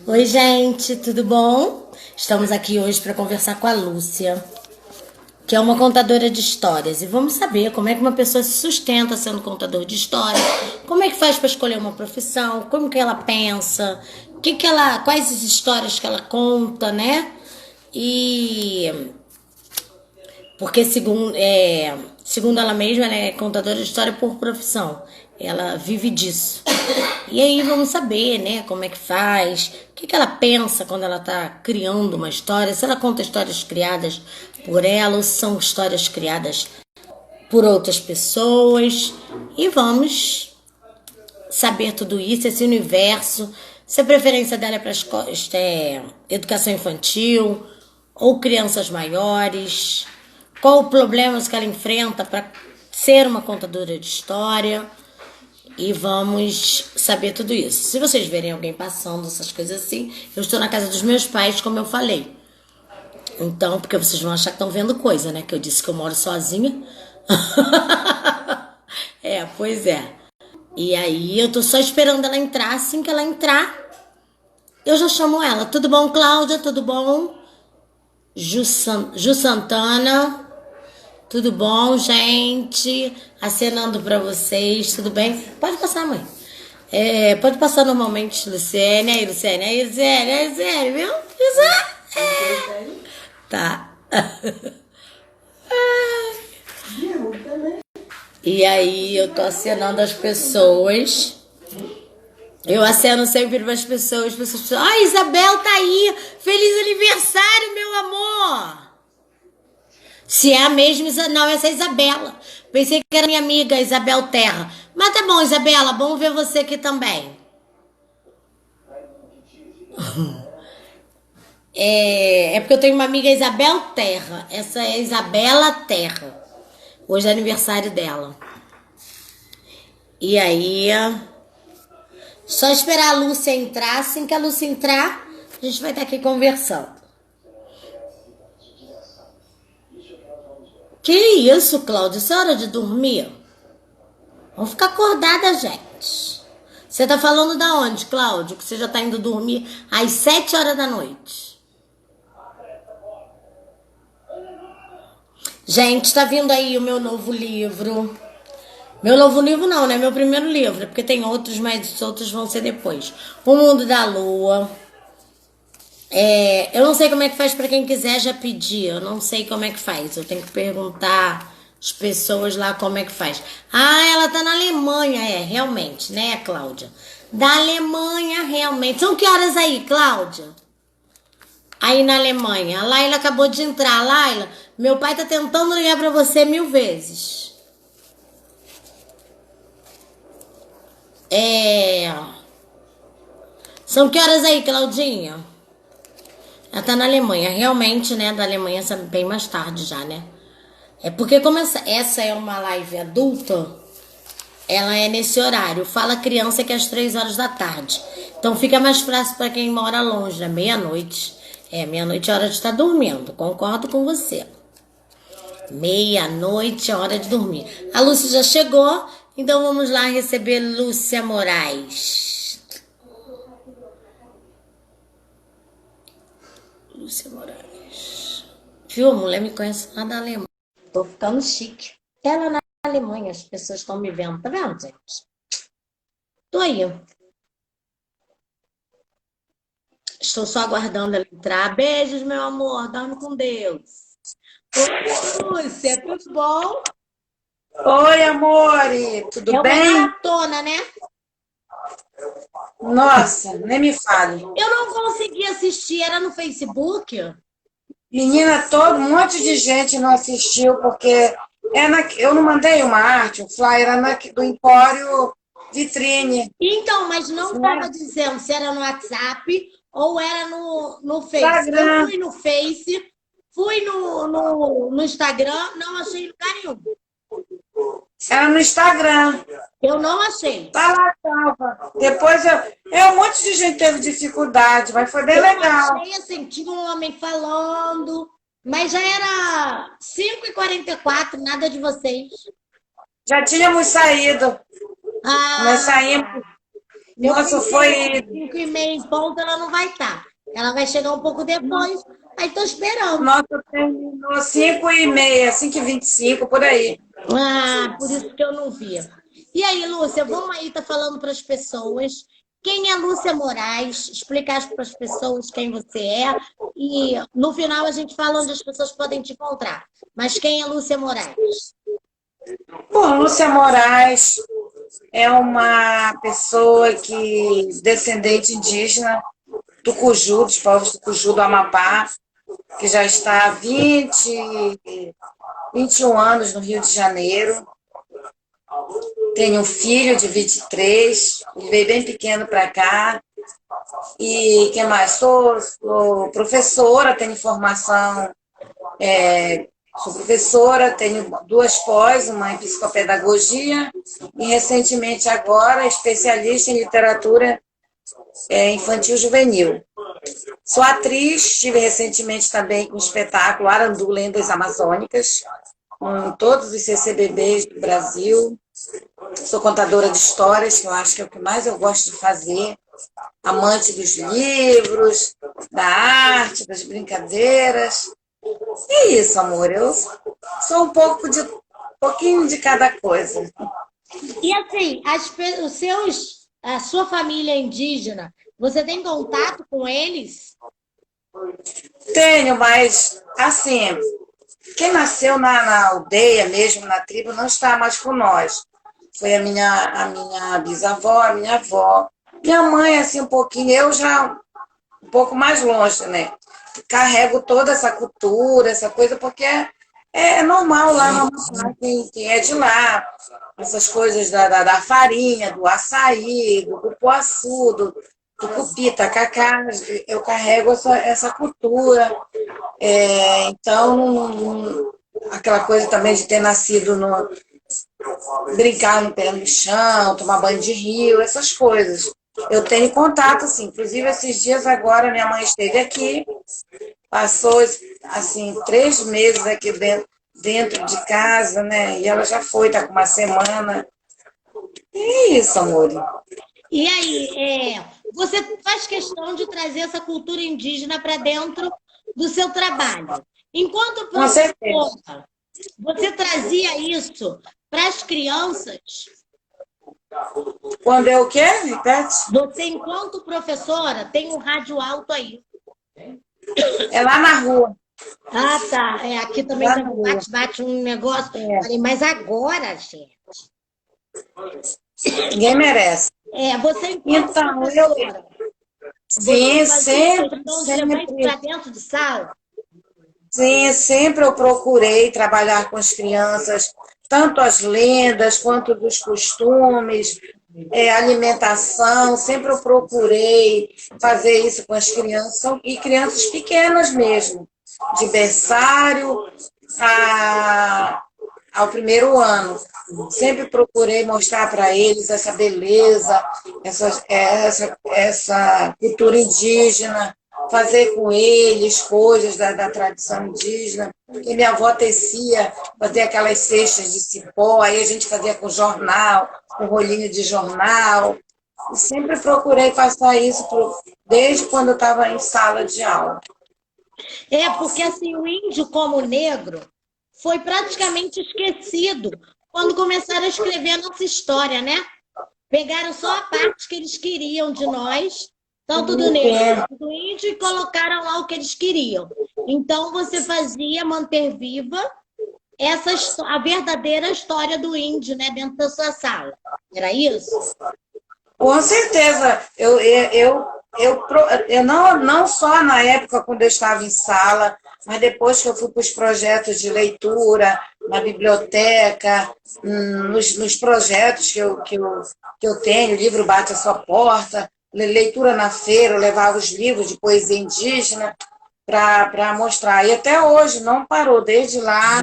Oi, gente, tudo bom? Estamos aqui hoje para conversar com a Lúcia, que é uma contadora de histórias. E vamos saber como é que uma pessoa se sustenta sendo contador de histórias, como é que faz para escolher uma profissão, como que ela pensa, quais as histórias que ela conta, né? E porque segundo ela mesma, ela é contadora de história por profissão. Ela vive disso. E aí vamos saber, né, como é que faz, o que ela pensa quando ela está criando uma história, se ela conta histórias criadas por ela ou se são histórias criadas por outras pessoas. E vamos saber tudo isso, esse universo, se a preferência dela é para educação infantil ou crianças maiores, qual o problema que ela enfrenta para ser uma contadora de história. E vamos saber tudo isso. Se vocês verem alguém passando essas coisas assim, eu estou na casa dos meus pais, como eu falei. Então, porque vocês vão achar que estão vendo coisa, né? Que eu disse que eu moro sozinha. Pois é. E aí eu tô só esperando ela entrar. Assim que ela entrar, eu já chamo ela. Tudo bom, Cláudia? Tudo bom? Ju Santana. Tudo bom, gente? Acenando pra vocês, tudo bem? Pode passar, mãe. Pode passar normalmente, Luciene. Aí, Luciene. Aí, Luciene. Aí, Luciene, viu? Luciene. Tá. E aí, eu tô acenando as pessoas. Eu aceno sempre para as pessoas. Ah, Isabel tá aí. Feliz aniversário, meu amor. Se é a mesma, não, essa é a Isabela. Pensei que era minha amiga Isabel Terra. Mas tá bom, Isabela, bom ver você aqui também. É porque eu tenho uma amiga Isabel Terra. Essa é Isabela Terra. Hoje é aniversário dela. E aí, só esperar a Lúcia entrar. Assim que a Lúcia entrar, a gente vai estar aqui conversando. Que isso, Cláudia? Isso é hora de dormir? Vamos ficar acordada, gente. Você tá falando da onde, Cláudio? Que você já tá indo dormir às 7 horas da noite. Gente, tá vindo aí o meu novo livro. Meu novo livro não, né? Meu primeiro livro, porque tem outros, mas os outros vão ser depois. O Mundo da Lua. Eu não sei como é que faz pra quem quiser já pedir. Eu não sei como é que faz. Eu tenho que perguntar as pessoas lá como é que faz. Ah, ela tá na Alemanha, realmente, né, Cláudia? Da Alemanha, realmente. São que horas aí, Cláudia? Aí na Alemanha. A Laila acabou de entrar. Laila, meu pai tá tentando ligar pra você 1000 vezes. São que horas aí, Claudinha? Ela tá na Alemanha. Realmente, né, da Alemanha é bem mais tarde já, né? É porque como essa é uma live adulta, ela é nesse horário. Fala criança que é às 3 horas da tarde. Então fica mais fácil para quem mora longe, né? Meia-noite. Meia-noite é hora de estar dormindo. Concordo com você. Meia-noite é hora de dormir. A Lúcia já chegou, então vamos lá receber Lúcia Moraes. Lúcia Moraes. Viu? A mulher me conhece lá da Alemanha. Tô ficando chique. Ela na Alemanha, as pessoas estão me vendo. Tá vendo, gente? Tô aí. Estou só aguardando ela entrar. Beijos, meu amor. Dorme com Deus. Oi, Lúcia, tudo bom? Oi, amore, tudo bem? É uma maratona, né? Nossa, nem me fale. Eu não consegui assistir. Era no Facebook? Menina, um monte de gente não assistiu, porque eu não mandei uma arte, o flyer era do Empório Vitrine. Então, mas não estava dizendo se era no WhatsApp ou era no Face. Instagram. Eu fui no Face, fui no Instagram, não achei lugar nenhum. Era no Instagram. Eu não achei. Tá lá, tava. Depois um monte de gente teve dificuldade, mas foi bem legal. Eu achei assim, tinha um homem falando, mas já era 5h44, nada de vocês. Já tínhamos saído. Ah, Nós saímos Nossa, foi. 5h30 em ponto, ela não vai estar. Ela vai chegar um pouco depois, aí tô esperando. Nossa, terminou 5h30, 5h25, por aí. Ah, por isso que eu não vi. E aí, Lúcia, vamos aí tá falando para as pessoas quem é Lúcia Moraes, explicar para as pessoas quem você é e no final a gente fala onde as pessoas podem te encontrar. Mas quem é Lúcia Moraes? Bom, Lúcia Moraes é uma pessoa que descendente indígena Tucuju, dos povos Tucuju do Amapá, que já está há 21 anos no Rio de Janeiro. Tenho um filho de 23, ele veio bem pequeno para cá. E que mais? Sou professora, tenho formação, sou professora, tenho 2 pós, uma em psicopedagogia e recentemente agora especialista em literatura infantil juvenil. Sou atriz, estive recentemente também com o espetáculo Arandu Lendas Amazônicas, com todos os CCBBs do Brasil. Sou contadora de histórias, que eu acho que é o que mais eu gosto de fazer. Amante dos livros, da arte, das brincadeiras. É isso, amor. Eu sou pouquinho de cada coisa. E assim, a sua família indígena, você tem contato com eles? Tenho, mas assim, quem nasceu na aldeia mesmo, na tribo, não está mais com nós. Foi a minha bisavó, a minha avó. Minha mãe, assim, um pouquinho, eu já um pouco mais longe, né? Carrego toda essa cultura, essa coisa, porque é normal lá no Amapá, quem é de lá. Essas coisas da farinha, do açaí, do cupuaçu, do cupi, tacacá, eu carrego essa cultura. Então, aquela coisa também de ter nascido brincar no pé no chão, tomar banho de rio, essas coisas. Eu tenho contato, assim, inclusive esses dias agora minha mãe esteve aqui, passou, assim, 3 meses aqui dentro de casa, né? E ela já foi, tá com uma semana. E é isso, amor. E aí, você faz questão de trazer essa cultura indígena para dentro do seu trabalho. Enquanto professora, você trazia isso para as crianças? Quando eu o quê? Repete? Você, enquanto professora, tem um rádio alto aí. É lá na rua. Ah, tá. Aqui também Lá tem na rua. bate um negócio. Falei, mas agora, gente. Ninguém merece. Você enquanto Então, professora. Sim, sempre levar isso para dentro de sala? Sim, sempre eu procurei trabalhar com as crianças, tanto as lendas quanto dos costumes, alimentação, sempre eu procurei fazer isso com as crianças, e crianças pequenas mesmo, de berçário ao 1º ano. Sempre procurei mostrar para eles essa beleza, essa cultura indígena, fazer com eles coisas da tradição indígena. E minha avó tecia, fazia aquelas cestas de cipó, aí a gente fazia com jornal, com rolinho de jornal. E sempre procurei passar isso desde quando eu estava em sala de aula. Porque assim, o índio como negro foi praticamente esquecido quando começaram a escrever a nossa história, né? Pegaram só a parte que eles queriam de nós, tanto do negro quanto do índio, e colocaram lá o que eles queriam. Então, você fazia manter viva a verdadeira história do índio, né, dentro da sua sala. Era isso? Com certeza. Eu não só na época quando eu estava em sala, mas depois que eu fui para os projetos de leitura, na biblioteca, nos projetos que eu tenho, o livro Bate a Sua Porta, leitura na feira, eu levava os livros de poesia indígena para mostrar. E até hoje não parou, desde lá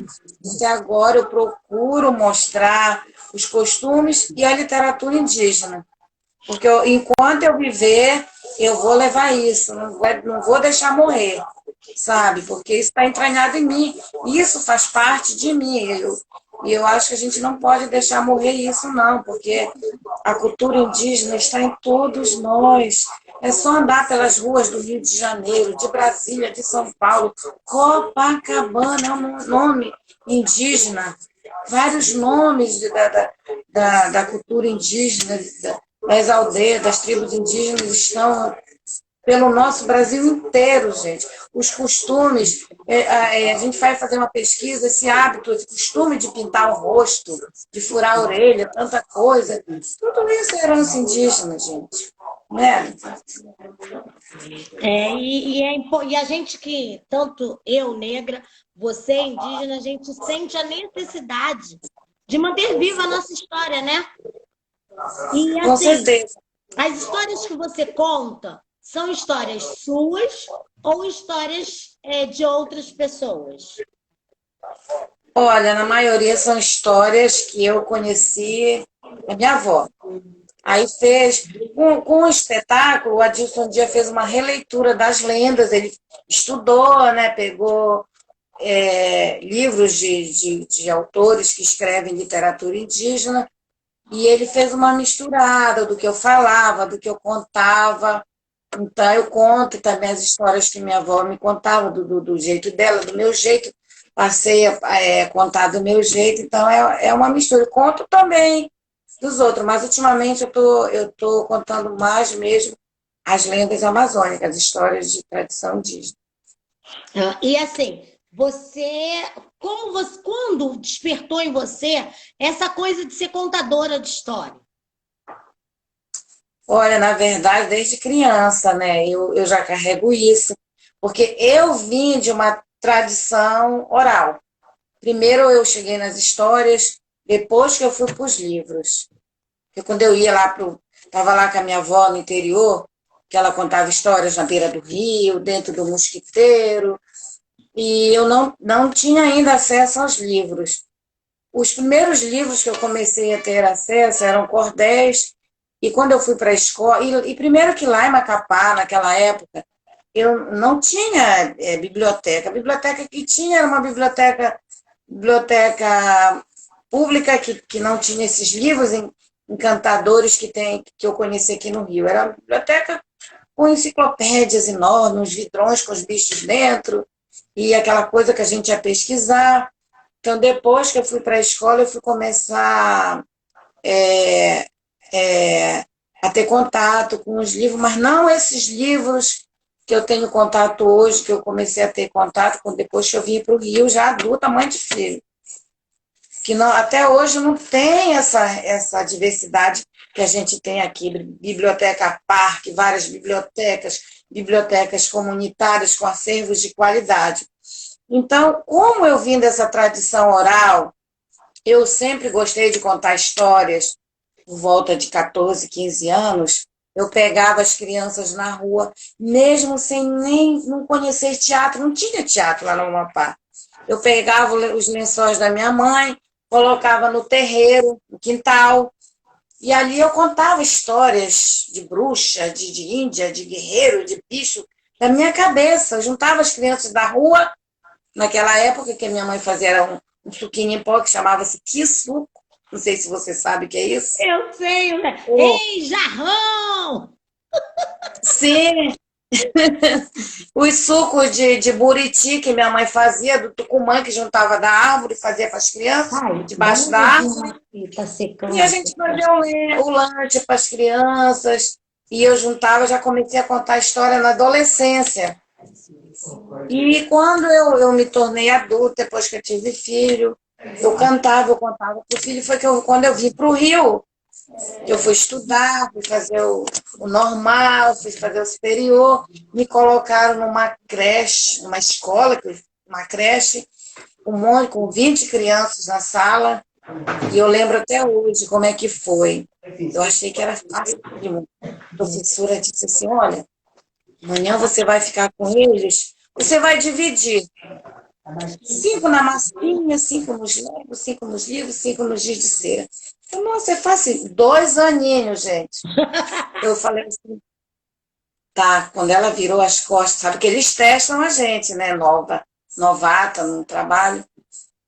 até agora eu procuro mostrar os costumes e a literatura indígena. Porque enquanto eu viver, eu vou levar isso, não vou deixar morrer, sabe? Porque isso está entranhado em mim, isso faz parte de mim. E eu acho que a gente não pode deixar morrer isso, não, porque a cultura indígena está em todos nós. É só andar pelas ruas do Rio de Janeiro, de Brasília, de São Paulo. Copacabana é um nome indígena. Vários nomes da cultura indígena, das aldeias, das tribos indígenas estão pelo nosso Brasil inteiro, gente. Os costumes, a gente vai fazer uma pesquisa, esse hábito, esse costume de pintar o rosto, de furar a orelha, tanta coisa, tudo isso é herança indígena, gente. Né? E a gente que, tanto eu, negra, você, indígena, a gente sente a necessidade de manter viva a nossa história, né? E Com assim, certeza. as histórias que você conta são histórias suas ou histórias de outras pessoas? Olha, na maioria são histórias que eu conheci da minha avó. Aí fez, com o espetáculo, o Adilson um dia fez uma releitura das lendas, ele estudou, né, pegou livros de autores que escrevem literatura indígena, e ele fez uma misturada do que eu falava, do que eu contava. Então, eu conto também as histórias que minha avó me contava, do jeito dela, do meu jeito, passei a contar do meu jeito, então é uma mistura. Eu conto também dos outros, mas ultimamente eu tô contando mais mesmo as lendas amazônicas, as histórias de tradição indígena. E assim, quando despertou em você essa coisa de ser contadora de história? Olha, na verdade, desde criança, né, eu já carrego isso, porque eu vim de uma tradição oral. Primeiro eu cheguei nas histórias, depois que eu fui para os livros. Porque quando eu ia lá estava lá com a minha avó no interior, que ela contava histórias na beira do rio, dentro do mosquiteiro, e eu não tinha ainda acesso aos livros. Os primeiros livros que eu comecei a ter acesso eram cordéis, e quando eu fui para a escola, e primeiro que lá em Macapá, naquela época, eu não tinha biblioteca. A biblioteca que tinha era uma biblioteca pública que não tinha esses livros encantadores que eu conheci aqui no Rio. Era uma biblioteca com enciclopédias enormes, uns vidrões com os bichos dentro, e aquela coisa que a gente ia pesquisar. Então, depois que eu fui para a escola, eu fui começar é, é, a ter contato com os livros, mas não esses livros que eu tenho contato hoje, que eu comecei a ter contato com depois que eu vim para o Rio, já adulta, mãe de filho. Que não, até hoje não tem essa diversidade que a gente tem aqui, biblioteca parque, várias bibliotecas comunitárias com acervos de qualidade. Então, como eu vim dessa tradição oral, eu sempre gostei de contar histórias, por volta de 14, 15 anos, eu pegava as crianças na rua, mesmo sem nem não conhecer teatro, não tinha teatro lá no Amapá. Eu pegava os lençóis da minha mãe, colocava no terreiro, no quintal, e ali eu contava histórias de bruxa, de índia, de guerreiro, de bicho, da minha cabeça. Eu juntava as crianças da rua, naquela época que a minha mãe fazia era um suquinho em pó que chamava-se quiçu. Não sei se você sabe o que é isso. Eu sei, né? Oh, Ei, jarrão! sim, os sucos de buriti que minha mãe fazia, do tucumã que juntava da árvore, fazia para as crianças, Ai, dá debaixo uma da olhadinha árvore. aqui, tá E a secando. gente fazia o lanche para as crianças. E eu juntava, já comecei a contar a história na adolescência. E quando eu me tornei adulta, depois que eu tive filho, eu contava para o filho. Foi quando eu vim para o Rio, eu fui estudar, fui fazer o normal, fui fazer o superior, me colocaram numa creche, numa escola, uma creche, com 20 crianças na sala, e eu lembro até hoje como é que foi. Eu achei que era fácil. A professora disse assim, olha, amanhã você vai ficar com eles, você vai dividir 5 na massinha, 5 nos legos, 5 nos livros, 5 nos giz de cera. Eu, nossa, é fácil. 2 aninhos, gente. Eu falei assim, tá, quando ela virou as costas, sabe que eles testam a gente, né, novata no trabalho.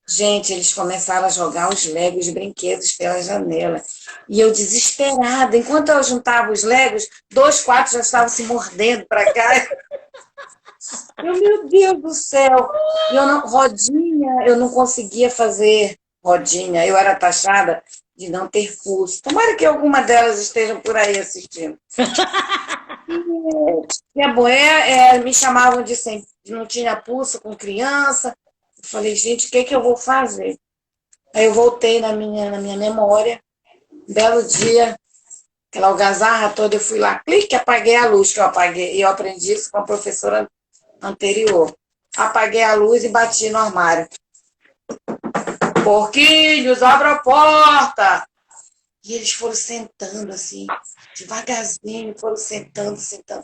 Gente, eles começaram a jogar os Legos, os brinquedos pela janela. E eu desesperada. Enquanto eu juntava os Legos, dois quartos já estavam se mordendo para cá. Meu Deus do céu! E eu não, rodinha, eu não conseguia fazer rodinha. Eu era taxada de não ter pulso. Tomara que alguma delas estejam por aí assistindo. E a boé, me chamavam de não tinha pulso com criança. Eu falei, gente, o que que eu vou fazer? Aí eu voltei na minha memória. Um belo dia, aquela algazarra toda, eu fui lá, clique, apaguei a luz que eu apaguei. E eu aprendi isso com a professora anterior. Apaguei a luz e bati no armário. Porquinhos, abra a porta! E eles foram sentando assim, devagarzinho, foram sentando, sentando.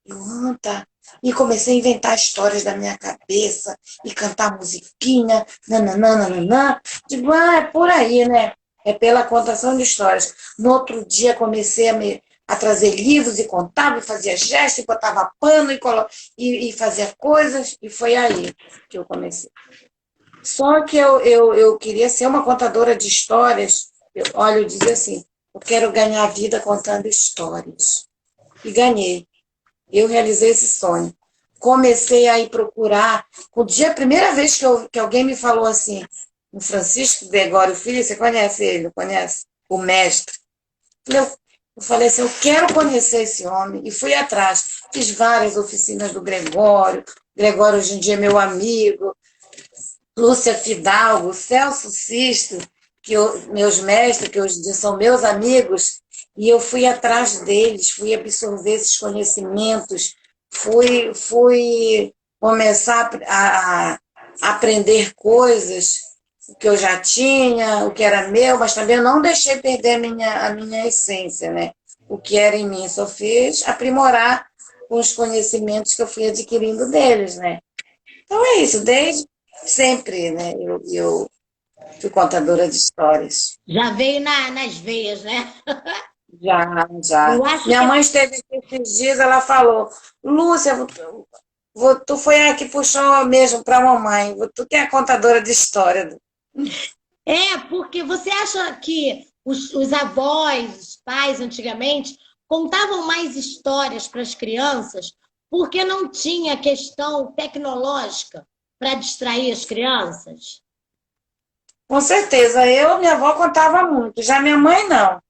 Eu, tá. E comecei a inventar histórias da minha cabeça e cantar musiquinha, nananana. Digo, é por aí, né? É pela contação de histórias. No outro dia comecei a trazer livros e contava, e fazia gesto, e botava pano e fazia coisas, e foi aí que eu comecei. Só que eu queria ser uma contadora de histórias. Olha, eu dizia assim, eu quero ganhar vida contando histórias. E ganhei. Eu realizei esse sonho. Comecei a ir procurar. A primeira vez que alguém me falou assim, o Francisco Gregório Filho, você conhece ele, não conhece? O mestre. Eu falei assim, eu quero conhecer esse homem. E fui atrás. Fiz várias oficinas do Gregório. Gregório hoje em dia é meu amigo. Lúcia Fidalgo, Celso Sisto, meus mestres, que hoje em dia são meus amigos, e eu fui atrás deles, fui absorver esses conhecimentos, fui começar a aprender coisas que eu já tinha, o que era meu, mas também eu não deixei perder a minha essência, né? O que era em mim, só fiz aprimorar com os conhecimentos que eu fui adquirindo deles, né? Então é isso, desde sempre, né? Eu fui contadora de histórias. Já veio nas veias, né? Já, já. Eu acho Minha que mãe esteve aqui esses dias, ela falou, Lúcia, tu foi a que puxou mesmo para a mamãe, tu que é a contadora de história. porque você acha que os avós, os pais antigamente contavam mais histórias para as crianças porque não tinha questão tecnológica para distrair as crianças? Com certeza, minha avó contava muito, já minha mãe não.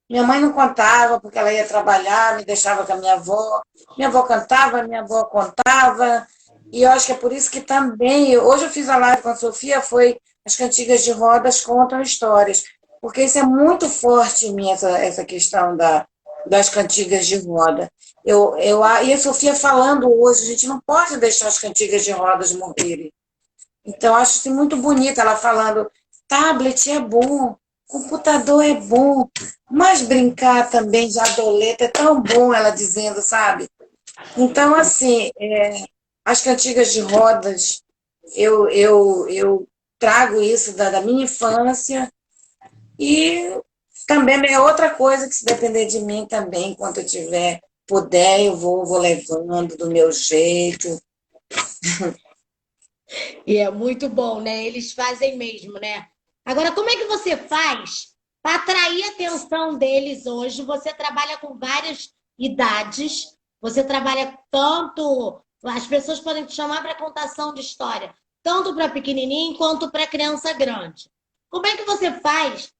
Minha mãe não contava porque ela ia trabalhar, me deixava com a minha avó. Minha avó cantava, minha avó contava. E eu acho que é por isso que também, hoje eu fiz a live com a Sofia, foi as cantigas de rodas contam histórias. Porque isso é muito forte em mim, essa questão das cantigas de roda. E a Sofia falando hoje, a gente não pode deixar as cantigas de rodas morrerem. Então, eu acho assim, muito bonito ela falando, tablet é bom, computador é bom, mas brincar também de adoleta é tão bom, ela dizendo, sabe? Então, assim, as cantigas de rodas, eu trago isso da minha infância e também é outra coisa que, se depender de mim também, enquanto eu tiver puder, eu vou levando do meu jeito. E é muito bom, né? Eles fazem mesmo, né? Agora, como é que você faz para atrair a atenção deles hoje? Você trabalha com várias idades, você trabalha tanto. As pessoas podem te chamar para contação de história, tanto para pequenininho quanto para criança grande. Como é que você faz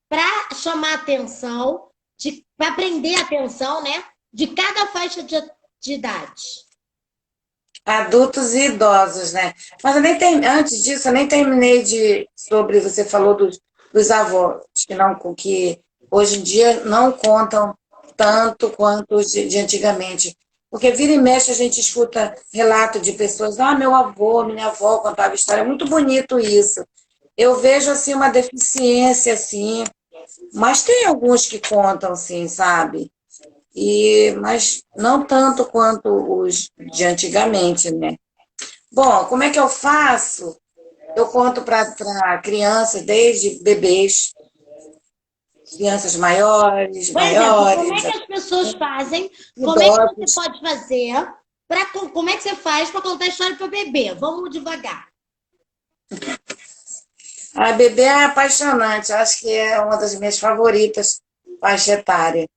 para chamar a atenção, para prender a atenção, né? De cada faixa de idade? Adultos e idosos, né? Mas antes disso, eu nem terminei sobre, você falou dos avós, que hoje em dia não contam tanto quanto os de antigamente. Porque vira e mexe a gente escuta relato de pessoas, meu avô, minha avó contava história, é muito bonito isso. Eu vejo assim uma deficiência assim, mas tem alguns que contam assim, sabe? Mas não tanto quanto os de antigamente, né? Bom, como é que eu faço? Eu conto para crianças, desde bebês, crianças maiores, Por exemplo, como é maiores, que as pessoas fazem? Como é que você idosos. pode fazer? Como é que você faz para contar história para bebê? Vamos devagar. A bebê é apaixonante, acho que é uma das minhas favoritas, faixa etária.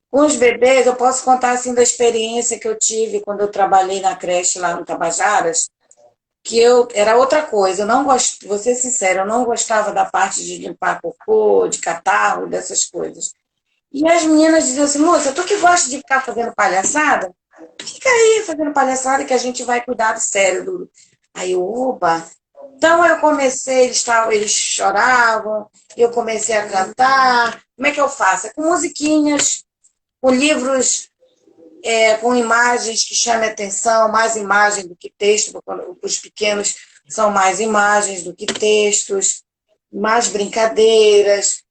Com os bebês, eu posso contar assim da experiência que eu tive quando eu trabalhei na creche lá no Tabajaras, que eu era outra coisa. Eu não gosto, vou ser sincera, eu não gostava da parte de limpar cocô, de catarro, dessas coisas. E as meninas diziam assim, moça, tu que gosta de ficar fazendo palhaçada? Fica aí fazendo palhaçada que a gente vai cuidar do sério. Aí eu, oba! Então eu comecei, eles choravam, eu comecei a cantar. Como é que eu faço? É com musiquinhas, com livros, com imagens que chamem atenção, mais imagem do que texto, porque os pequenos são mais imagens do que textos, mais brincadeiras,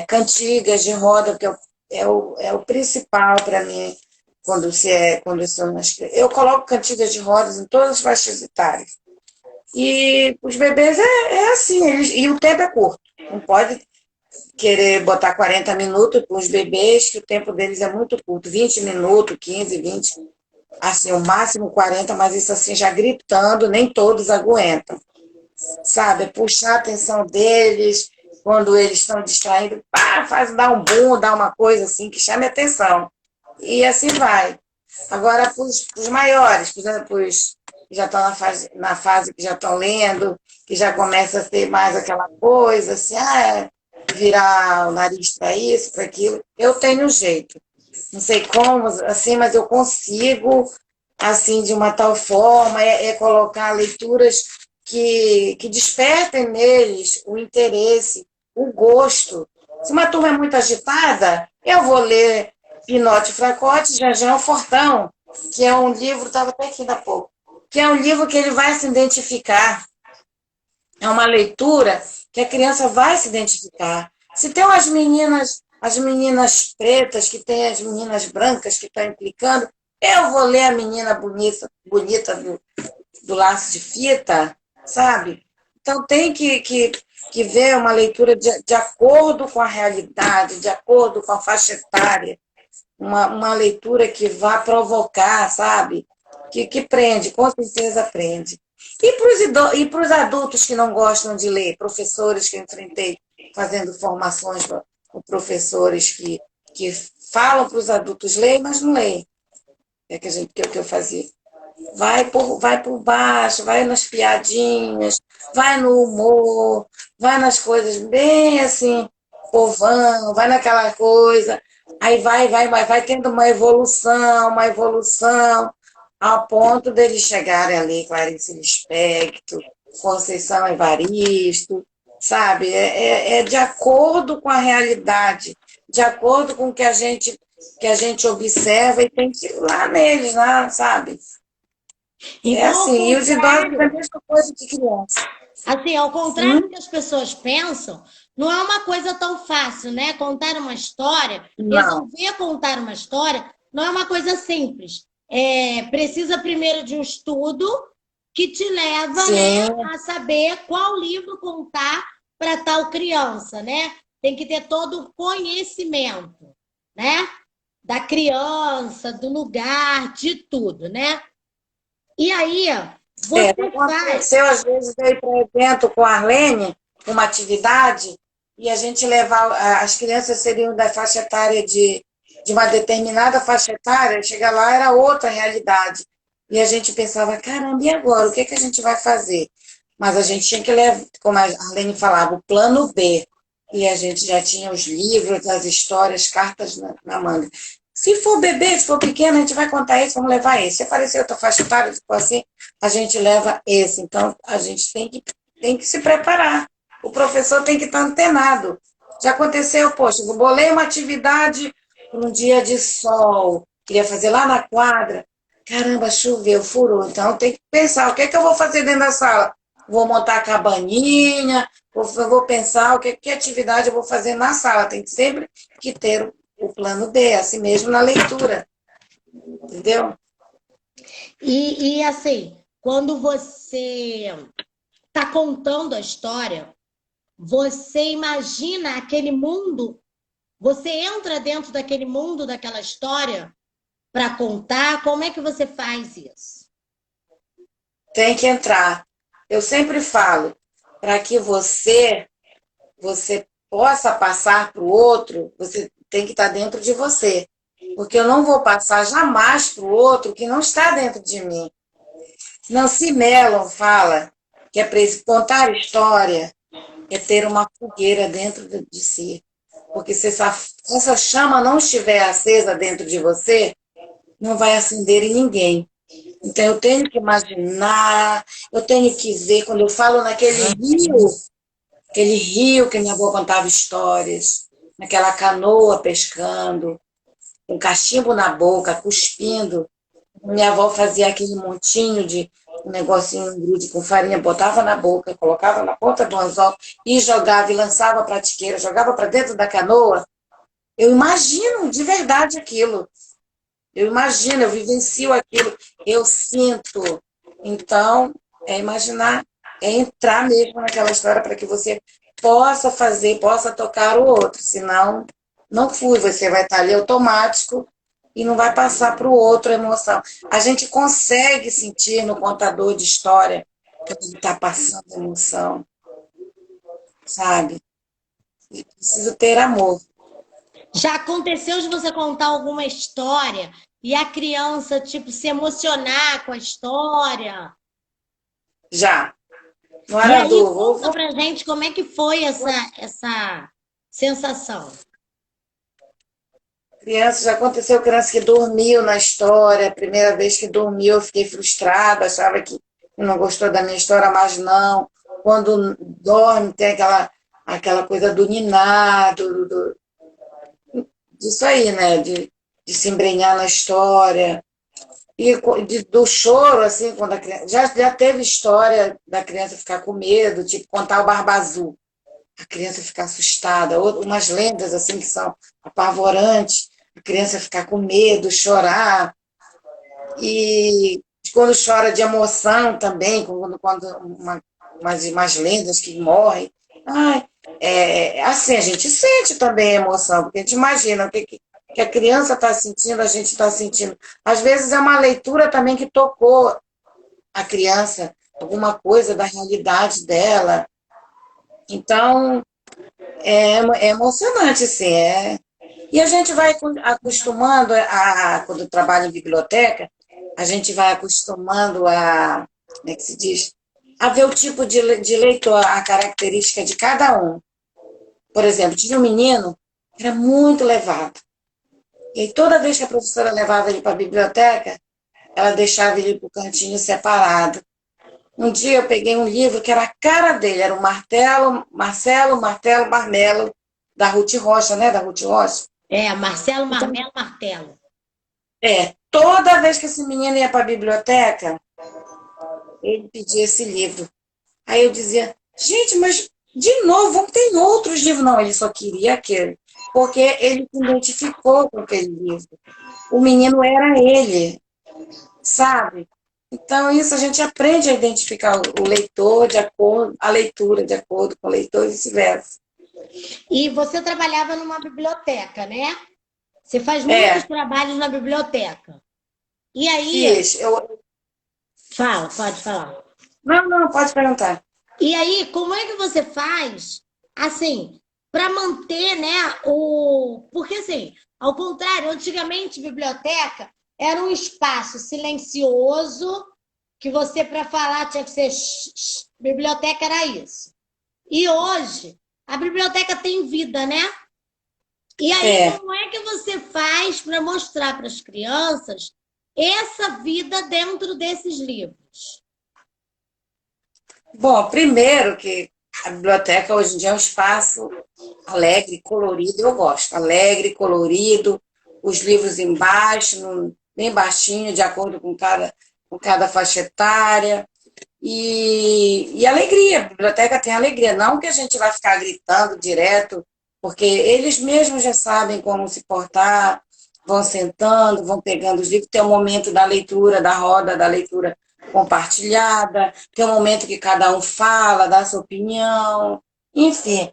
cantigas de roda, porque é o principal para mim quando são nas. Eu coloco cantigas de rodas em todas as faixas etárias. E os bebês é assim, e o tempo é curto. Não pode querer botar 40 minutos para os bebês, que o tempo deles é muito curto, 20 minutos, 15, 20, assim, o máximo 40, mas isso assim, já gritando, nem todos aguentam, sabe? Puxar a atenção deles, quando eles estão distraindo, pá, dá um boom, dá uma coisa assim que chame atenção. E assim vai. Agora, para os maiores, por exemplo, os que já estão na fase que já estão lendo, que já começa a ter mais aquela coisa, assim, virar o nariz para isso, para aquilo. Eu tenho jeito. Não sei como, assim, mas eu consigo, assim, de uma tal forma, colocar leituras que despertem neles o interesse, o gosto. Se uma turma é muito agitada, eu vou ler Pinote Fracote, Janjão Fortão, que é um livro, estava até aqui ainda há pouco, que é um livro que ele vai se identificar. É uma leitura que a criança vai se identificar. Se tem as meninas pretas, que tem as meninas brancas que estão implicando, eu vou ler a menina bonita, bonita do laço de fita, sabe? Então tem que ver uma leitura de acordo com a realidade, de acordo com a faixa etária, uma leitura que vá provocar, sabe? Que prende, com certeza prende. E para os adultos que não gostam de ler, professores que eu enfrentei fazendo formações com professores que falam para os adultos ler, mas não leem. Que eu fazia. Vai por baixo, vai nas piadinhas, vai no humor, vai nas coisas bem assim, povão, vai naquela coisa. Aí vai tendo uma evolução, ao ponto deles chegarem ali, Clarice Lispector, Conceição Evaristo, sabe? É de acordo com a realidade, de acordo com o que a gente observa e tem que ir lá neles, lá, sabe? Então, Assim, e os idosos é a mesma coisa que criança. assim, ao contrário do que as pessoas pensam, não é uma coisa tão fácil, né? Contar uma história, Não. resolver contar uma história, não é uma coisa simples. Precisa primeiro de um estudo que te leva, né, Sim, a saber qual livro contar para tal criança, né? Tem que ter todo o conhecimento, né? Da criança, do lugar, de tudo, né? E aí, você faz. aconteceu às vezes eu ir para evento com a Arlene, uma atividade, e a gente levar, as crianças seriam da faixa etária de uma determinada faixa etária, chegar lá era outra realidade. E a gente pensava, caramba, e agora? O que, que a gente vai fazer? Mas a gente tinha que levar, como a Arlene falava, o plano B. E a gente já tinha os livros, as histórias, cartas na manga. Se for bebê, se for pequeno, a gente vai contar esse, vamos levar esse. Se aparecer outra faixa etária, ficou assim, a gente leva esse. Então, a gente tem que se preparar. O professor tem que estar antenado. Já aconteceu, poxa, eu bolei uma atividade para um dia de sol, queria fazer lá na quadra. Caramba, choveu, furou. Então, tem que pensar, o que é que eu vou fazer dentro da sala? Vou montar a cabaninha, vou pensar que atividade eu vou fazer na sala. Tem sempre que ter o plano B, assim mesmo na leitura. Entendeu? E assim, quando você está contando a história, você imagina aquele mundo, você entra dentro daquele mundo, daquela história, para contar. Como é que você faz isso? Tem que entrar. Eu sempre falo, para que você possa passar para o outro, você tem que estar dentro de você. Porque eu não vou passar jamais para o outro que não está dentro de mim. Nancy Mellon fala que é para contar história, é ter uma fogueira dentro de si. Porque se essa chama não estiver acesa dentro de você, não vai acender em ninguém. Então eu tenho que imaginar, eu tenho que ver, quando eu falo aquele rio que minha avó contava histórias, naquela canoa pescando, com cachimbo na boca, cuspindo. Minha avó fazia aquele montinho de um negocinho um grude com farinha, botava na boca, colocava na ponta do anzol e jogava e lançava a pratiqueira, jogava para dentro da canoa. Eu imagino de verdade aquilo. Eu imagino, eu vivencio aquilo, eu sinto. Então, é imaginar, é entrar mesmo naquela história para que você possa fazer, possa tocar o outro. Senão, não flui, você vai estar ali automático e não vai passar para o outro a emoção. A gente consegue sentir no contador de história que ele está passando emoção, sabe? E preciso ter amor. Já aconteceu de você contar alguma história e a criança, tipo, se emocionar com a história? Já. Não E era aí, do... conta pra gente como é que foi essa sensação. Criança, já aconteceu criança que dormiu na história, a primeira vez que dormiu eu fiquei frustrada, achava que não gostou da minha história, mas não. Quando dorme tem aquela coisa do ninar, disso aí, né? De se embrenhar na história. E do choro, assim, quando a criança... Já teve história da criança ficar com medo, tipo contar o Barba Azul. A criança ficar assustada, umas lendas assim que são apavorantes, a criança ficar com medo, chorar, e quando chora de emoção também, quando umas lendas que morrem. Ai, assim, a gente sente também a emoção, porque a gente imagina o que a criança está sentindo, a gente está sentindo. Às vezes é uma leitura também que tocou a criança, alguma coisa da realidade dela. Então, é emocionante, sim. E a gente vai acostumando, quando trabalha em biblioteca, a gente vai acostumando como é que se diz? A ver o tipo de leitor, a característica de cada um. Por exemplo, tinha um menino que era muito levado. E aí, toda vez que a professora levava ele para a biblioteca, ela deixava ele para o cantinho separado. Um dia eu peguei um livro que era a cara dele, era o Marcelo Martelo Marmelo, da Ruth Rocha, né? Da Ruth Rocha. Marcelo Então, Marmelo Martelo. toda vez que esse menino ia para a biblioteca, ele pedia esse livro. Aí eu dizia, gente, mas de novo, tem outros livros. Não, ele só queria aquele, porque ele se identificou com aquele livro. O menino era ele, sabe? Então, isso a gente aprende a identificar o leitor de acordo, a leitura de acordo com o leitor e vice-versa. E você trabalhava numa biblioteca, né? Você faz muitos trabalhos na biblioteca. E aí. Fiz. Fala, pode falar. Não, pode perguntar. E aí, como é que você faz, assim, para manter, né, Porque, assim, ao contrário, antigamente, biblioteca era um espaço silencioso que você, para falar, tinha que ser... Biblioteca era isso. E hoje, a biblioteca tem vida, né? E aí, como é que você faz para mostrar para as crianças essa vida dentro desses livros? Bom, primeiro que a biblioteca hoje em dia é um espaço alegre, colorido, eu gosto. Alegre, colorido, os livros embaixo, bem baixinho, de acordo com cada faixa etária. E alegria, a biblioteca tem alegria. Não que a gente vai ficar gritando direto, porque eles mesmos já sabem como se portar, vão sentando, vão pegando os livros, tem o momento da leitura, da roda da leitura compartilhada, tem um momento que cada um fala, dá sua opinião, enfim.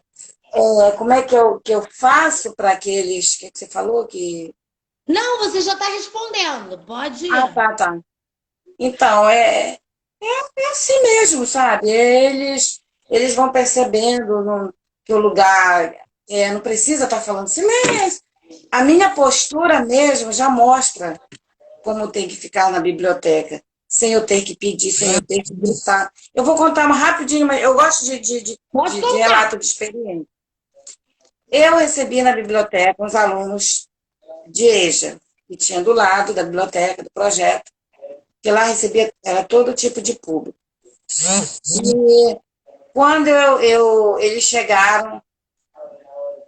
Como é que eu faço para aqueles... O que você falou? Não, você já está respondendo, pode ir. Tá. Então, é assim mesmo, sabe? eles vão percebendo que o lugar não precisa estar falando silêncio. A minha postura mesmo já mostra como tem que ficar na biblioteca, sem eu ter que pedir, sem eu ter que gritar. Eu vou contar uma rapidinho, mas eu gosto de relato de experiência. Eu recebi na biblioteca uns alunos de EJA, que tinha do lado da biblioteca, do projeto, que lá recebia era todo tipo de público. E quando eles chegaram,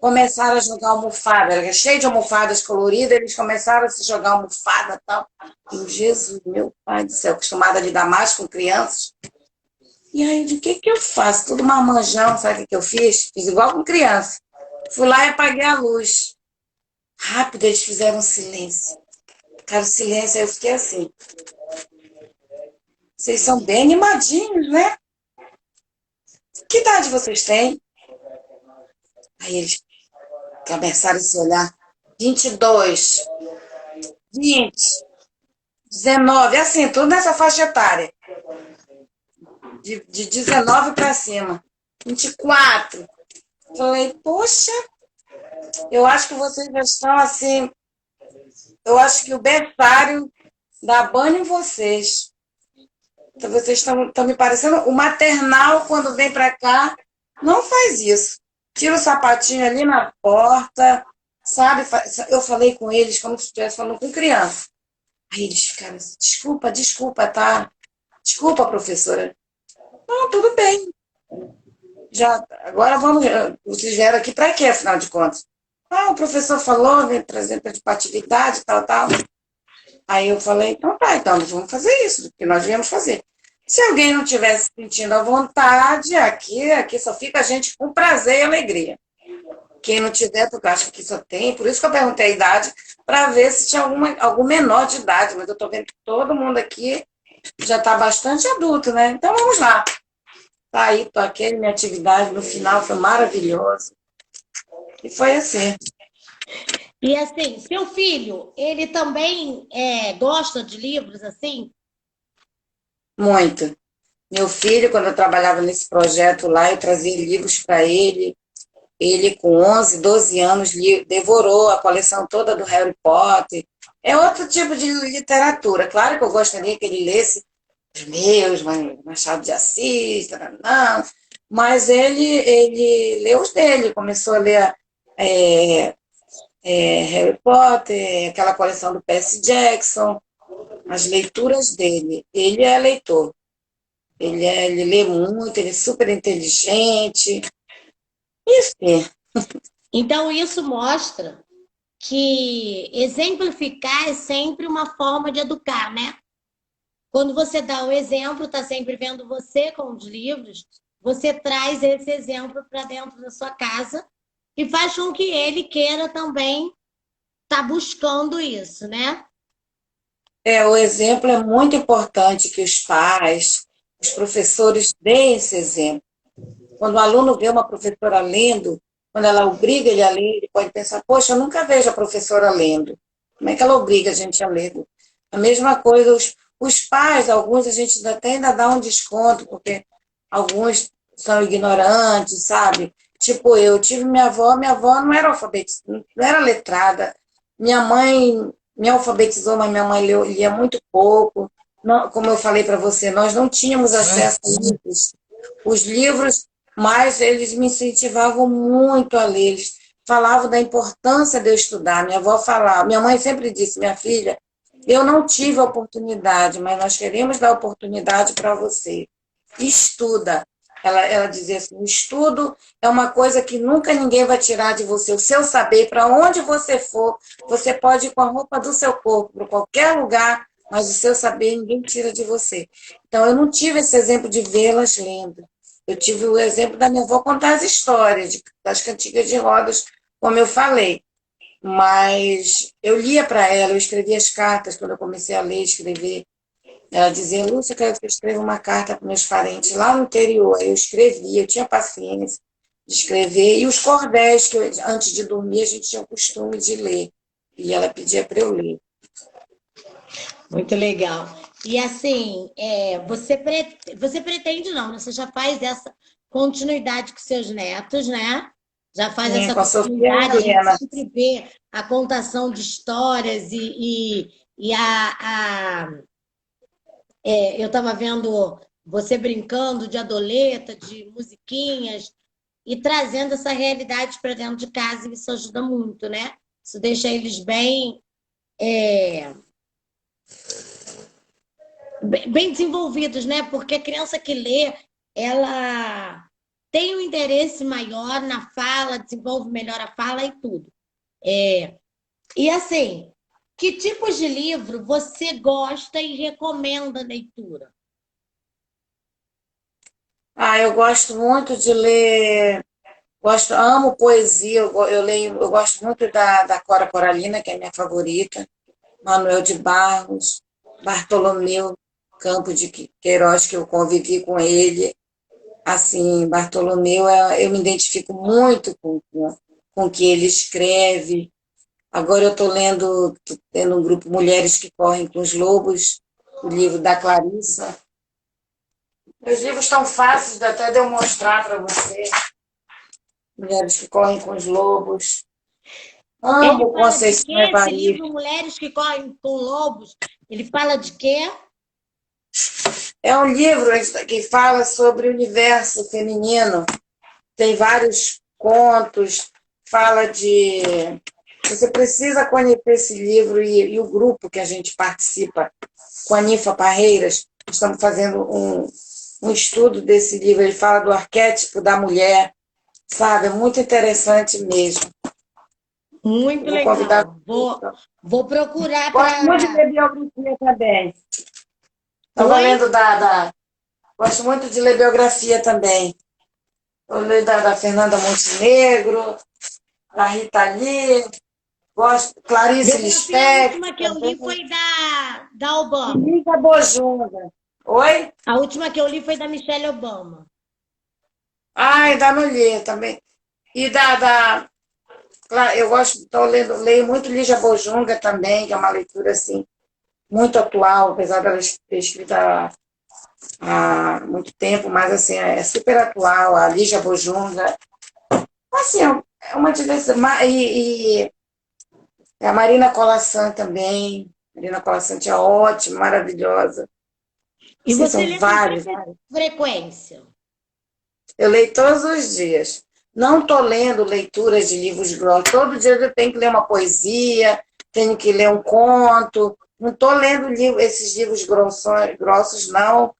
começaram a jogar almofada, era cheio de almofadas coloridas, eles começaram a se jogar almofada e tal. E Jesus, meu pai do céu, acostumada a lidar mais com crianças. E aí, eu disse, o que eu faço? Tudo marmanjão, sabe o que eu fiz? Fiz igual com criança. Fui lá e apaguei a luz. Rápido, eles fizeram silêncio. Cara, silêncio, aí eu fiquei assim. Vocês são bem animadinhos, né? Que idade vocês têm? Aí eles começaram a se olhar. 22, 20, 19, assim, tudo nessa faixa etária. De 19 para cima. 24. Falei, poxa, eu acho que vocês já estão assim. Eu acho que o berçário dá banho em vocês. Então, vocês estão me parecendo. O maternal, quando vem para cá, não faz isso. Tira o sapatinho ali na porta, sabe? Eu falei com eles como se estivesse falando com criança. Aí eles ficaram assim, desculpa, tá? Desculpa, professora. Não, tudo bem. Agora vocês vieram aqui para quê, afinal de contas? O professor falou, vem trazer participatividade, tal, tal. Aí eu falei, então tá, então nós vamos fazer isso, que nós viemos fazer. Se alguém não tivesse sentindo a vontade, aqui só fica a gente com prazer e alegria. Quem não tiver, porque eu acho que só tem, por isso que eu perguntei a idade, para ver se tinha algum menor de idade, mas eu estou vendo que todo mundo aqui já está bastante adulto, né? Então vamos lá. Tá aí, tô aqui, minha atividade no final foi maravilhosa. E foi assim. E assim, seu filho, ele também gosta de livros assim? Muito. Meu filho, quando eu trabalhava nesse projeto lá, eu trazia livros para ele. Ele, com 11, 12 anos, devorou a coleção toda do Harry Potter. É outro tipo de literatura. Claro que eu gostaria que ele lesse os meus, Machado de Assis, não, mas ele leu os dele, começou a ler Harry Potter, aquela coleção do Percy Jackson, as leituras dele. Ele é leitor. Ele lê muito, ele é super inteligente. Enfim. Então, isso mostra que exemplificar é sempre uma forma de educar, né? Quando você dá o exemplo, está sempre vendo você com os livros, você traz esse exemplo para dentro da sua casa e faz com que ele queira também estar buscando isso, né? O exemplo é muito importante que os pais, os professores deem esse exemplo. Quando o aluno vê uma professora lendo, quando ela obriga ele a ler, ele pode pensar, poxa, eu nunca vejo a professora lendo. Como é que ela obriga a gente a ler? A mesma coisa, os pais, alguns a gente ainda dá um desconto, porque alguns são ignorantes, sabe? Tipo, eu tive minha avó não era alfabetizada, não era letrada. Minha mãe me alfabetizou, mas minha mãe lia muito pouco. Não, como eu falei para você, nós não tínhamos acesso a livros. Os livros, mas eles me incentivavam muito a ler. Eles falavam da importância de eu estudar. Minha avó falava, minha mãe sempre disse, minha filha, eu não tive a oportunidade, mas nós queremos dar oportunidade para você. Estuda. Ela dizia assim, o estudo é uma coisa que nunca ninguém vai tirar de você. O seu saber, para onde você for, você pode ir com a roupa do seu corpo, para qualquer lugar, mas o seu saber ninguém tira de você. Então, eu não tive esse exemplo de vê-las lendo. Eu tive o exemplo da minha avó contar as histórias das cantigas de rodas, como eu falei. Mas eu lia para ela, eu escrevia as cartas quando eu comecei a ler e escrever. Ela dizia, Lúcia, eu quero que eu escreva uma carta para meus parentes lá no interior. Eu escrevia, eu tinha paciência de escrever. E os cordéis, que antes de dormir a gente tinha o costume de ler. E ela pedia para eu ler. Muito legal. E assim, você pretende não, né? Você já faz continuidade com seus netos, né? Já faz Sim, essa com a Sofia e a continuidade, a gente Helena. sempre vê a contação de histórias eu estava vendo você brincando de adoleta, de musiquinhas, e trazendo essa realidade para dentro de casa, e isso ajuda muito, né? Isso deixa eles bem desenvolvidos, né? Porque a criança que lê, ela tem um interesse maior na fala, desenvolve melhor a fala e tudo. E assim, que tipos de livro você gosta e recomenda a leitura? Ah, eu gosto muito de ler, amo poesia, eu leio, eu gosto muito da Cora Coralina, que é minha favorita, Manuel de Barros, Bartolomeu Campos de Queiroz, que eu convivi com ele. Assim, Bartolomeu, eu me identifico muito com o que ele escreve. Agora eu estou lendo, tô tendo um grupo Mulheres que Correm com os Lobos, o livro da Clarissa. Meus livros estão fáceis até de eu mostrar para você. Mulheres que Correm com os Lobos. Ele Amo fala de Conceição quê? Esse Evaristo. livro Mulheres que Correm com Lobos, ele fala de quê? É um livro que fala sobre o universo feminino. Tem vários contos, fala de. Você precisa conhecer esse livro e o grupo que a gente participa, com a Ninfa Parreiras, estamos fazendo um estudo desse livro. Ele fala do arquétipo da mulher, sabe? É muito interessante mesmo. Muito Eu vou convidar. legal. Vou procurar Gosto muito de para. ler biografia também. Estava Oi? lendo Gosto muito de ler biografia também. Eu leio da Fernanda Montenegro, da Rita Lee, gosto, Clarice Biografia, a Lispector última que eu também, li foi da e Obama. Lígia Bojunga. Oi? A última que eu li foi da Michelle Obama. Ai, da Nolê também. E eu gosto, leio muito Lígia Bojunga também, que é uma leitura assim, muito atual, apesar dela ter escrita há muito tempo, mas assim, é super atual, a Lígia Bojunga. Assim, é uma diversidade. E a Marina Colaçan também. Marina Colaçan é ótima, maravilhosa. E Sim, você são lê com vários, quanta vários. frequência? Eu leio todos os dias. Não estou lendo leituras de livros grossos. Todo dia eu tenho que ler uma poesia, tenho que ler um conto. Não estou lendo esses livros grossos, não.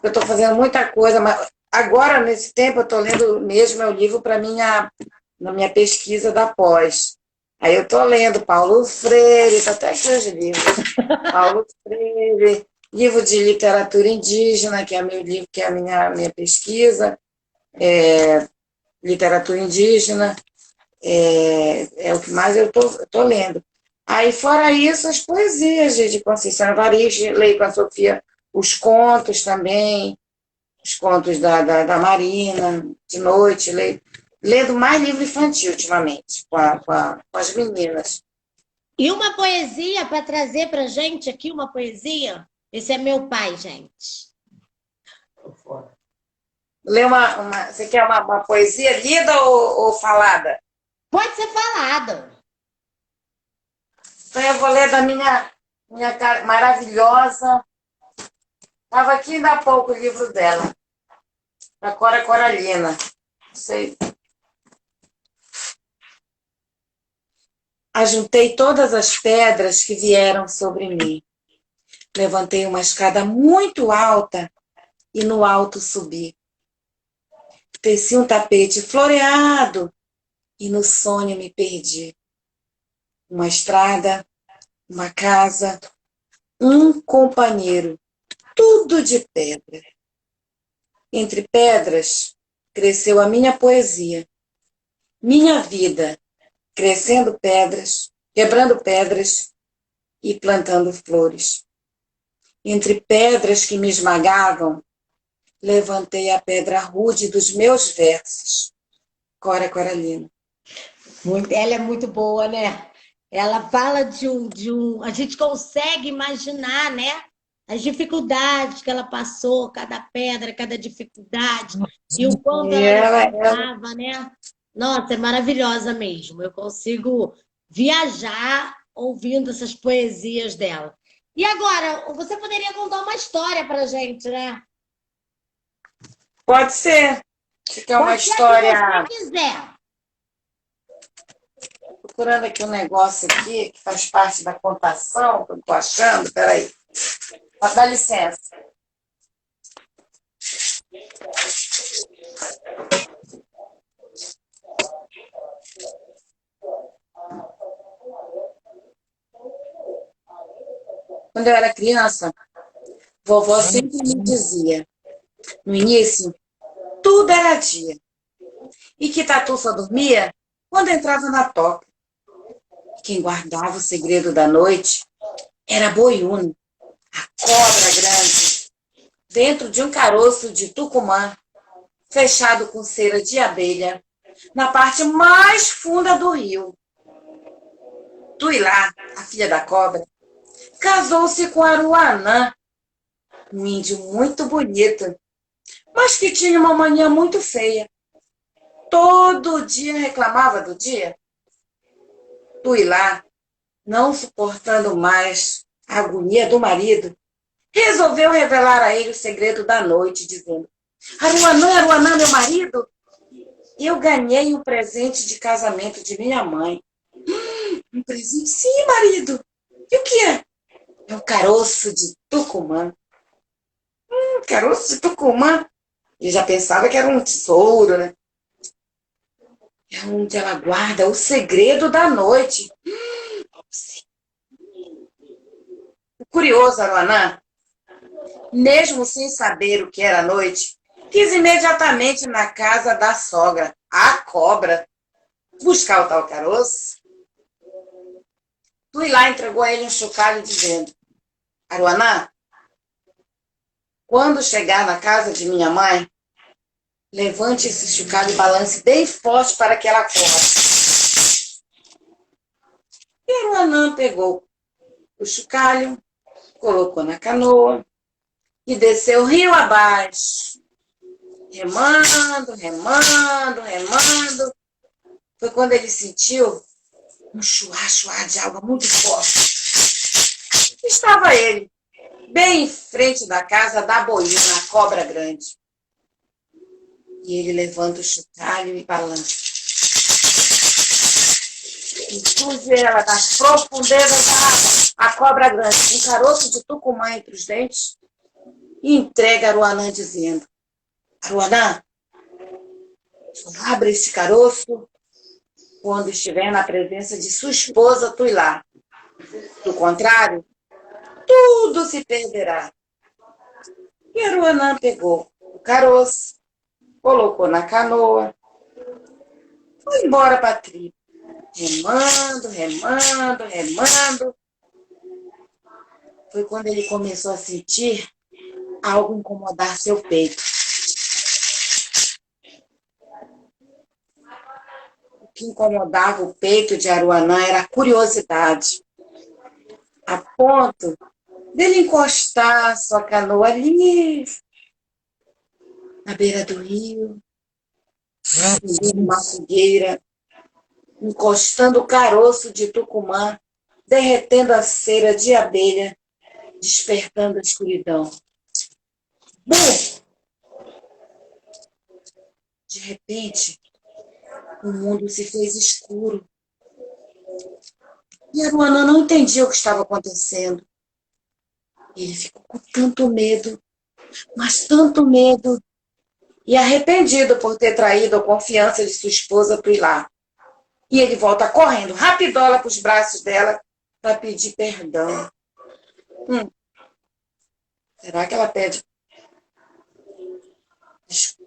Eu estou fazendo muita coisa, mas agora, nesse tempo, eu estou lendo mesmo meu livro na minha pesquisa da pós. Aí eu estou lendo Paulo Freire, está até aqui os livros. Paulo Freire, livro de literatura indígena, que é meu livro, que é a minha pesquisa, literatura indígena, é o que mais eu tô lendo. Aí, fora isso, as poesias de Conceição Evaristo, leio com a Sofia os contos também, os contos da Marina, de noite, lendo mais livro infantil ultimamente, com as meninas. E uma poesia para trazer para gente aqui, uma poesia? Esse é meu pai, gente. Lê você quer uma poesia lida ou falada? Pode ser falada. Então eu vou ler da minha maravilhosa. Estava aqui ainda há pouco o livro dela, da Cora Coralina. Não sei. Ajuntei todas as pedras que vieram sobre mim. Levantei uma escada muito alta e no alto subi. Teci um tapete floreado e no sonho me perdi. Uma estrada, uma casa, um companheiro, tudo de pedra. Entre pedras cresceu a minha poesia, minha vida, crescendo pedras, quebrando pedras e plantando flores. Entre pedras que me esmagavam, levantei a pedra rude dos meus versos. Cora Coralina. Ela é muito boa, né? Ela fala de um. A gente consegue imaginar, né? as dificuldades que ela passou, cada pedra, cada dificuldade, e o quanto E ela ela levantava, né? Nossa, é maravilhosa mesmo. Eu consigo viajar ouvindo essas poesias dela. E agora, você poderia contar uma história pra gente, né? pode ser. Se quer uma Pode ser a que você história, quiser. procurando aqui um negócio aqui, que faz parte da contação, que eu estou achando, peraí. Dá licença. Quando eu era criança, vovó sempre me dizia, no início, tudo era dia. E que tatu só dormia quando entrava na toca. Quem guardava o segredo da noite era a boiúna, cobra grande, dentro de um caroço de tucumã, fechado com cera de abelha, na parte mais funda do rio. Tuilá, a filha da cobra, casou-se com Aruanã, um índio muito bonito, mas que tinha uma mania muito feia. Todo dia reclamava do dia. Tuilá, não suportando mais a agonia do marido, resolveu revelar a ele o segredo da noite, dizendo: Aruanã, Aruanã, meu marido, eu ganhei um presente de casamento de minha mãe. Um presente? Sim, marido. E o que é? É um caroço de Tucumã. Caroço de Tucumã? Ele já pensava que era um tesouro, né? É onde ela guarda o segredo da noite. O curioso, Aruanã, mesmo sem saber o que era noite, quis imediatamente na casa da sogra, a cobra, buscar o tal caroço. Tuilá entregou a ele um chocalho dizendo: Aruanã, quando chegar na casa de minha mãe, levante esse chocalho e balance bem forte para que ela corra. E Aruanã pegou o chocalho, colocou na canoa e desceu rio abaixo, remando, remando, remando. Foi quando ele sentiu um chuá de água muito forte. Estava ele, bem em frente da casa da boiúna, a cobra grande. E ele levanta o chocalho e balança. E surge ela das profundezas da água, a cobra grande, um caroço de tucumã entre os dentes, e entrega a Aruanã dizendo: Aruanã, abre esse caroço quando estiver na presença de sua esposa Tuilá. Do contrário, tudo se perderá. E Aruanã pegou o caroço, colocou na canoa, foi embora para a tribo, remando, remando, remando. Foi quando ele começou a sentir algo incomodar seu peito. O que incomodava o peito de Aruanã era a curiosidade, a ponto dele encostar sua canoa ali, na beira do rio, numa fogueira, encostando o caroço de Tucumã, derretendo a cera de abelha, despertando a escuridão. Bum! De repente, o mundo se fez escuro. E Aruanã não entendia o que estava acontecendo. Ele ficou com tanto medo, mas tanto medo, e arrependido por ter traído a confiança de sua esposa Tuilá. E ele volta correndo, rapidola para os braços dela, para pedir perdão. Será que ela pede?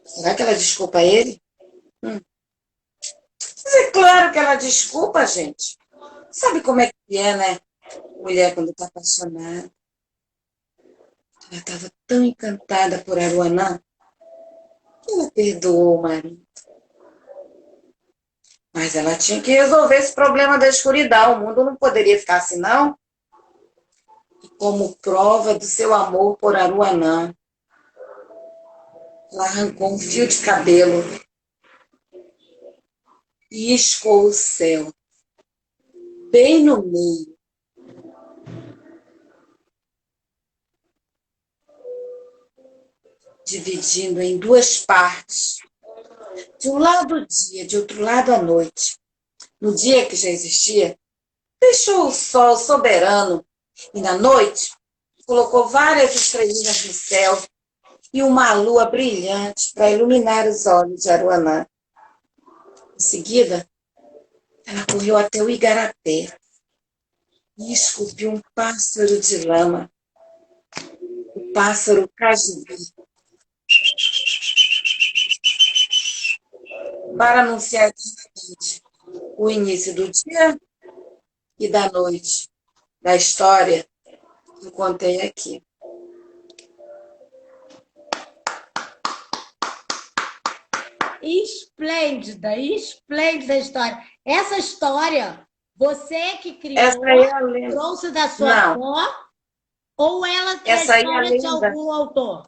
Será que ela desculpa ele? Mas é claro que ela desculpa, gente. Sabe como é que é, né? Mulher quando está apaixonada. Ela estava tão encantada por Aruanã que ela perdoou o marido. Mas ela tinha que resolver esse problema da escuridão. O mundo não poderia ficar assim, não. Como prova do seu amor por Aruanã, ela arrancou um fio de cabelo e riscou o céu, bem no meio. Dividindo em duas partes. De um lado o dia, de outro lado a noite. No dia que já existia, deixou o sol soberano e na noite colocou várias estrelinhas no céu e uma lua brilhante para iluminar os olhos de Aruanã. Em seguida, ela correu até o igarapé e esculpiu um pássaro de lama, o pássaro cajubi, para anunciar o início do dia e da noite, da história que eu contei aqui. Esplêndida, esplêndida história. Essa história, você que criou, Essa aí é a lenda. trouxe da sua avó, ou ela é a história de algum autor?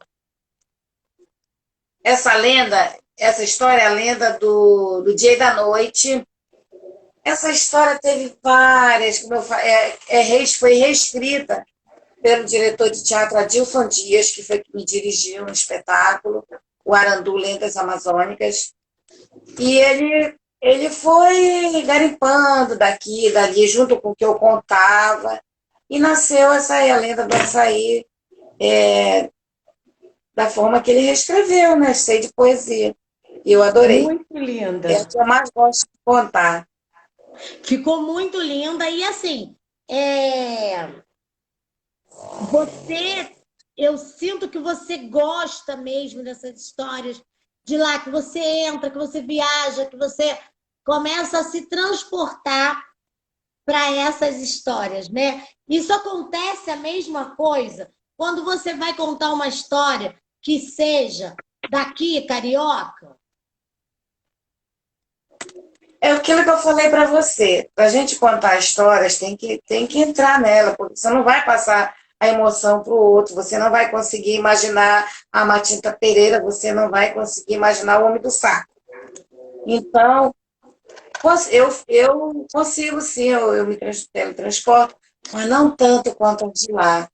Essa história é a lenda do dia e da noite. Essa história teve várias, como eu falei, foi reescrita pelo diretor de teatro Adilson Dias, que foi que me dirigiu no espetáculo, o Arandu Lendas Amazônicas. E ele foi garimpando daqui e dali, junto com o que eu contava, e nasceu a lenda do açaí, da forma que ele reescreveu, né? Cheio de poesia. E eu adorei. Muito linda. É o que eu mais gosto de contar. Ficou muito linda. E assim, eu sinto que você gosta mesmo dessas histórias de lá, que você entra, que você viaja, que você começa a se transportar para essas histórias, né? Isso acontece a mesma coisa quando você vai contar uma história que seja daqui, carioca. É aquilo que eu falei para você. Para a gente contar histórias, tem que entrar nela, porque você não vai passar a emoção para o outro, você não vai conseguir imaginar a Matinta Pereira, você não vai conseguir imaginar o Homem do Saco. Então, eu consigo sim, eu me teletransporto, mas não tanto quanto a de lá.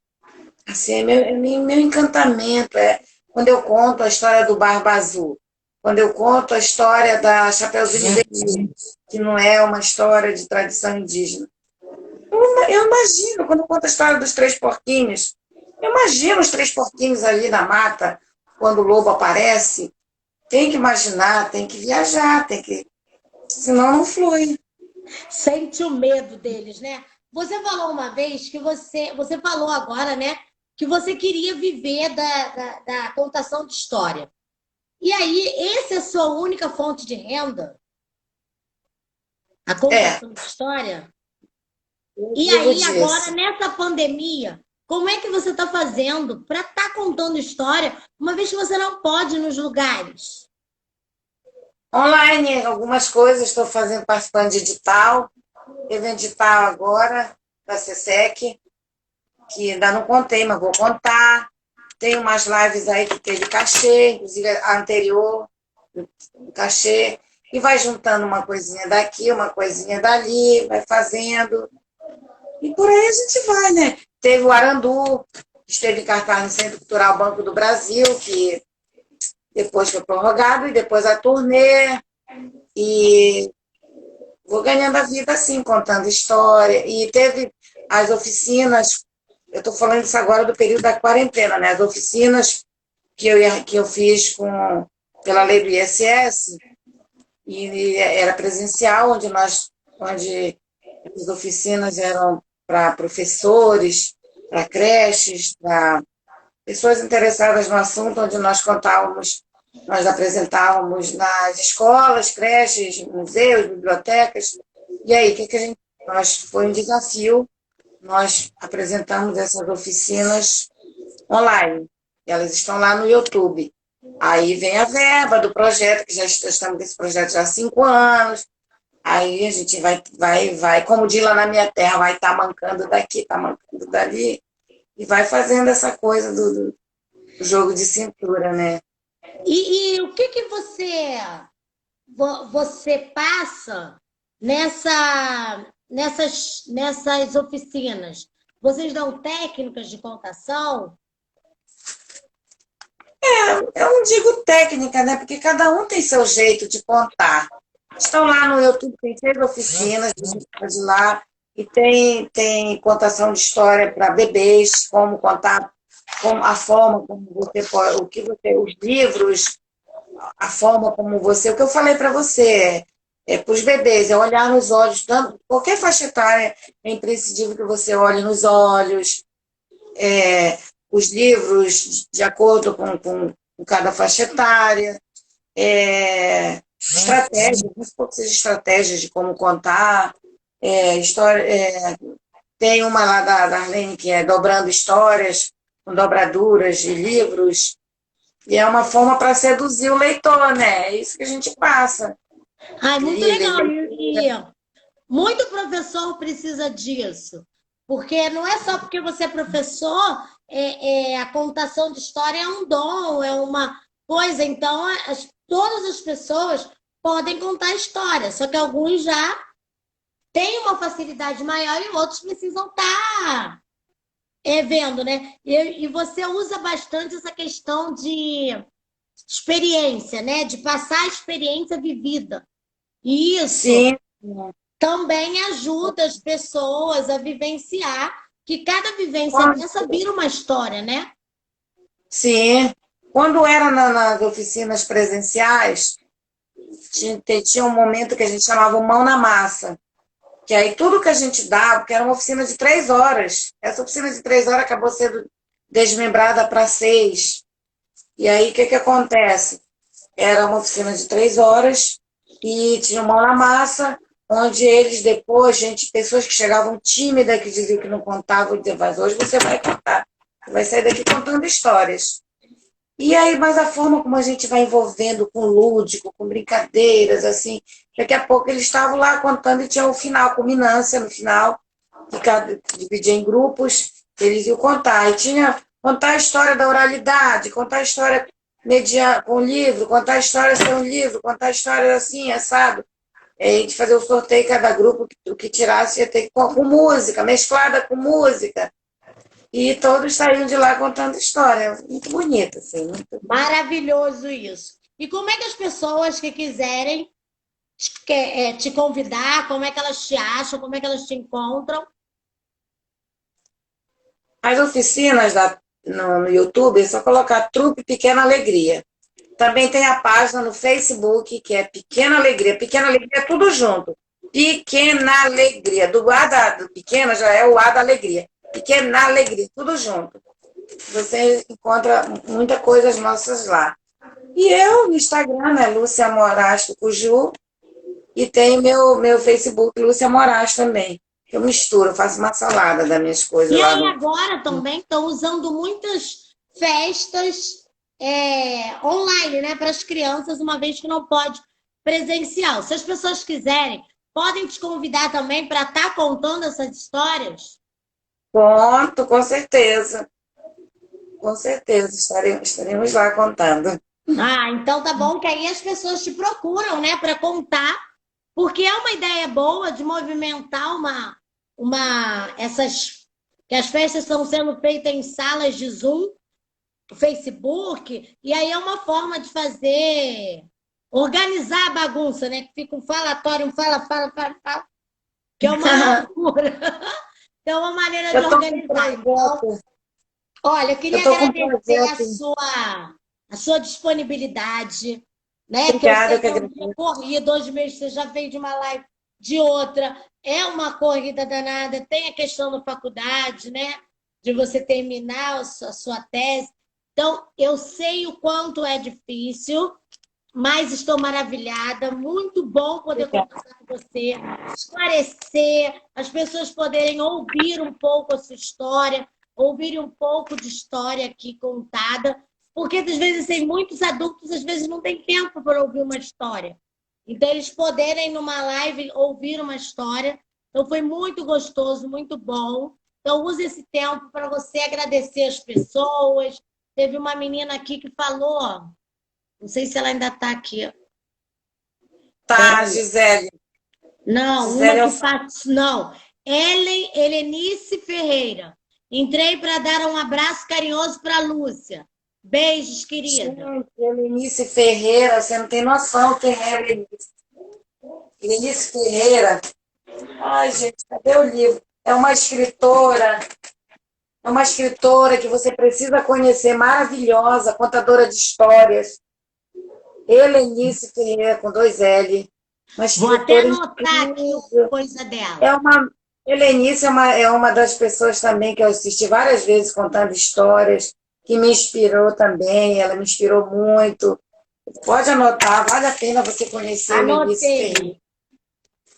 Assim, meu encantamento é quando eu conto a história do Barba Azul, quando eu conto a história da Chapeuzinho Vermelho, que não é uma história de tradição indígena. Eu imagino, quando eu conto a história dos três porquinhos, eu imagino os três porquinhos ali na mata, quando o lobo aparece. Tem que imaginar, tem que viajar, senão não flui. Sente o medo deles, né? Você falou uma vez que você falou agora, né? Que você queria viver da contação de história. E aí, essa é a sua única fonte de renda? A contação de história? E aí, agora, nessa pandemia, como é que você está fazendo para estar contando história, uma vez que você não pode ir nos lugares? Online, algumas coisas, estou participando de edital. Teve um edital agora, da SESEC, que ainda não contei, mas vou contar. Tem umas lives aí que teve cachê, inclusive a anterior, cachê, e vai juntando uma coisinha daqui, uma coisinha dali, vai fazendo. E por aí a gente vai, né? Teve o Arandu, que esteve em cartaz no Centro Cultural Banco do Brasil, que depois foi prorrogado, e depois a turnê, e vou ganhando a vida assim, contando história. E teve as oficinas, eu estou falando isso agora do período da quarentena, né? As oficinas que eu fiz pela lei do ISS, e era presencial, onde as oficinas eram para professores, para creches, para pessoas interessadas no assunto, onde nós apresentávamos nas escolas, creches, museus, bibliotecas. E aí, foi um desafio, nós apresentamos essas oficinas online. Elas estão lá no YouTube. Aí vem a verba do projeto, que já estamos com esse projeto já há 5 anos. Aí a gente vai, como diz lá na minha terra, vai estar mancando daqui, está mancando dali. e vai fazendo essa coisa do jogo de cintura, né? E o que que você passa nessas oficinas? Vocês dão técnicas de contação? Eu não digo técnica, né? Porque cada um tem seu jeito de contar. Estão lá no YouTube, tem 6 oficinas, a gente pode ir lá, e tem contação de história para bebês, como contar, como a forma como você pode, os livros, a forma como você, o que eu falei para você, para os bebês, é olhar nos olhos, tanto, qualquer faixa etária é imprescindível que você olhe nos olhos, os livros de acordo com cada faixa etária, estratégias, muito pouco seja estratégias de como contar, história, tem uma lá da Arlene que é dobrando histórias, com dobraduras de livros, e é uma forma para seduzir o leitor, né? É isso que a gente passa. Ai, muito legal. E muito professor precisa disso. Porque não é só porque você é professor, a contação de história é um dom, é uma coisa. Então, todas as pessoas podem contar história, só que alguns já têm uma facilidade maior e outros precisam estar vendo, né? E você usa bastante essa questão de experiência, né? De passar a experiência vivida. E isso Sim, também ajuda as pessoas a vivenciar, que cada vivência dessa vira uma história, né? sim. Quando era nas oficinas presenciais, tinha um momento que a gente chamava o mão na massa, que aí tudo que a gente dava, que era uma oficina de 3 horas, essa oficina de 3 horas acabou sendo desmembrada para 6. E aí o que acontece? Era uma oficina de 3 horas e tinha uma mão na massa, onde eles depois, pessoas que chegavam tímidas, que diziam que não contavam, diziam, mas hoje você vai contar, você vai sair daqui contando histórias. E aí, mas a forma como a gente vai envolvendo com lúdico, com brincadeiras, assim, daqui a pouco eles estavam lá contando e tinha o final, culminância no final, dividia em grupos, eles iam contar. E tinha contar a história da oralidade, contar a história com livro, contar a história sem um livro, contar a história assim, assado. A gente fazer o sorteio, cada grupo, o que tirasse ia ter com música, mesclada com música. E todos saíam de lá contando história. Muito bonito, assim. Muito... Maravilhoso isso. E como é que as pessoas que quiserem te convidar, como é que elas te acham, como é que elas te encontram? As oficinas no YouTube, é só colocar Trupe Pequena Alegria. Também tem a página no Facebook, que é Pequena Alegria. Pequena Alegria é tudo junto. Pequena Alegria. Do A do pequena já é o A da alegria. Pequena Alegria, tudo junto. Você encontra muita coisa nossas lá. E eu, no Instagram, né, Lúcia Moraes Cuju, e tem meu Facebook, Lúcia Moraes também. Eu misturo, faço uma salada das minhas coisas E lá. aí agora também estão usando muitas festas online, né, para as crianças, uma vez que não pode presencial. Se as pessoas quiserem, podem te convidar também para estar contando essas histórias? Conto, com certeza. Com certeza, estaremos lá contando. Ah, então tá bom que aí as pessoas te procuram, né, para contar, porque é uma ideia boa de movimentar essas que as festas estão sendo feitas em salas de Zoom, Facebook, e aí é uma forma de organizar a bagunça, né? Que fica um falatório, fala, que é uma loucura. Então, é uma maneira de organizar. Então, olha, eu queria agradecer a sua disponibilidade, né? Obrigada, Que eu sei que é um dia corrido, 2 meses você já veio de uma live de outra, é uma corrida danada, tem a questão da faculdade, né? De você terminar a sua tese. Então, eu sei o quanto é difícil, mas estou maravilhada. Muito bom poder conversar com você, esclarecer, as pessoas poderem ouvir um pouco a sua história, ouvirem um pouco de história aqui contada, porque às vezes tem muitos adultos, às vezes não tem tempo para ouvir uma história. Então, eles poderem, numa live, ouvir uma história. Então, foi muito gostoso, muito bom. Então, use esse tempo para você agradecer as pessoas. Teve uma menina aqui que falou, não sei se ela ainda está aqui. Tá, Gisele. Não, Gisele, uma que faz. Não. Helenice Ferreira. Entrei para dar um abraço carinhoso para a Lúcia. Beijos, querida. Gente, Helenice Ferreira, você não tem noção quem é Helenice. Helenice Ferreira. Ai, gente, cadê o livro? É uma escritora que você precisa conhecer, maravilhosa, contadora de histórias. Helenice Ferreira, com 2 L. Uma Vou até escritora anotar aqui incrível. coisa dela. Helenice é uma das pessoas também que eu assisti várias vezes contando histórias, que me inspirou também, ela me inspirou muito. Pode anotar, vale a pena você conhecer Helenice Ferreira. Anotei.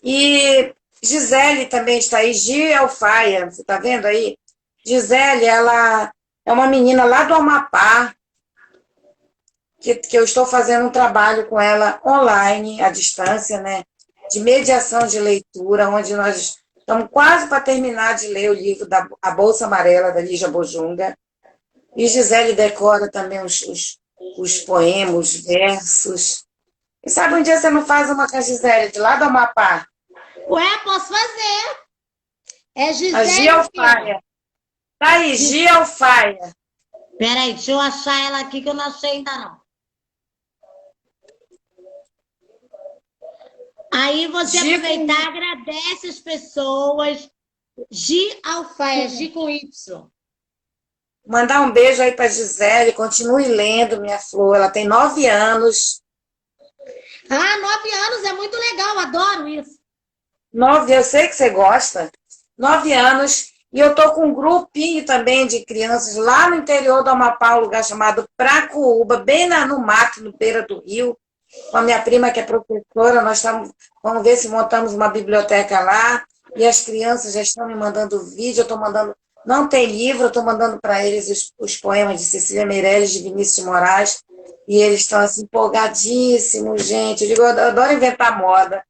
E Gisele também está aí, Gi Alfaia, você está vendo aí? Gisele, ela é uma menina lá do Amapá, que eu estou fazendo um trabalho com ela online, à distância, né? De mediação de leitura, onde nós estamos quase para terminar de ler o livro da A Bolsa Amarela, da Lígia Bojunga. E Gisele decora também os poemas, os versos. E sabe, um dia você não faz uma com a Gisele, de lá do Amapá? Ué, posso fazer. É A Gisele. Gi Alfaia. Tá aí, Gi Alfaia. Peraí, deixa eu achar ela aqui que eu não achei ainda não. Aí você aproveitar, agradece as pessoas. Gi Alfaia, Gi com Y. Mandar um beijo aí para Gisele, continue lendo, minha flor. Ela tem 9 anos. Ah, 9 anos é muito legal, adoro isso. 9, eu sei que você gosta. 9 anos. E eu tô com um grupinho também de crianças lá no interior do Amapá, um lugar chamado Pracuúba, bem no mato, no beira do rio, com a minha prima que é professora. Vamos ver se montamos uma biblioteca lá. E as crianças já estão me mandando vídeo, eu estou mandando. Não tem livro, eu estou mandando para eles os poemas de Cecília Meirelles, de Vinícius de Moraes. E eles estão assim, empolgadíssimos, gente. Eu digo, eu adoro inventar moda.